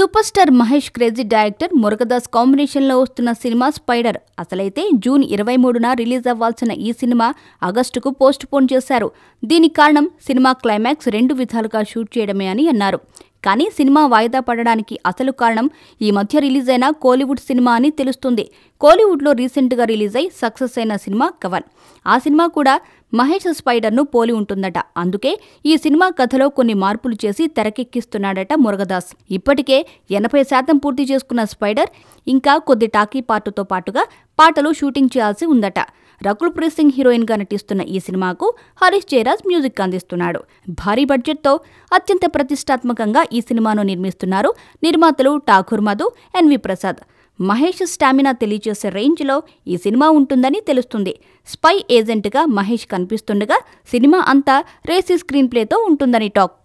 Super star Mahesh crazy director Murugadoss కాంబినేషన్లో వస్తున్న cinema spider. అసలైతే జూన్ 23న రిలీజ్ అవ్వాల్సిన ఈ సినిమా ఆగస్టుకు పోస్ట్ పోన్ చేశారు. దీనికి కారణం సినిమా క్లైమాక్స్ 2 విధాలుగా షూట్ చేయడమే అని అన్నారు. కానీ సినిమా వాయిదా పడడానికి అసలు కారణం ఈ మధ్య రిలీజ్ అయిన కోలీవుడ్ సినిమా అని తెలుస్తుంది. కోలీవుడ్లో రీసెంట్గా రిలీజ్ అయి సక్సెస్ అయిన సినిమా కవన్. ఆ సినిమా కూడా మహేష్ స్పైడర్ను పోలి ఉంటుందట. అందుకే ఈ సినిమా కథలో కొన్ని మార్పులు చేసి తెరకెక్కిస్తున్నాడట మురుగదాస్. ఇప్పటికే 80% పూర్తి చేసుకున్న స్పైడర్ ఇంకా కొద్ది టాకీ పార్టుతో పాటుగా పాటలు షూటింగ్ చేయాల్సి ఉందట. రకుల్ ప్రీత్ సింగ్ హీరోయిన్ గా నటిస్తున్న ఈ సినిమాకు హరీష్ జయరాజ్ మ్యూజిక్ అందిస్తున్నాడు. భారీ బడ్జెట్తో అత్యంత ప్రతిష్టాత్మకంగా ఈ సినిమాను నిర్మిస్తున్నారు నిర్మాతలు ఠాకూర్ మధు, ఎన్వి ప్రసాద్. మహేష్ స్టామినా తెలియచేసే రేంజ్లో ఈ సినిమా ఉంటుందని తెలుస్తుంది. స్పై ఏజెంట్గా మహేష్ కనిపిస్తుండగా సినిమా అంతా రేసీ స్క్రీన్ ప్లేతో ఉంటుందని టాక్.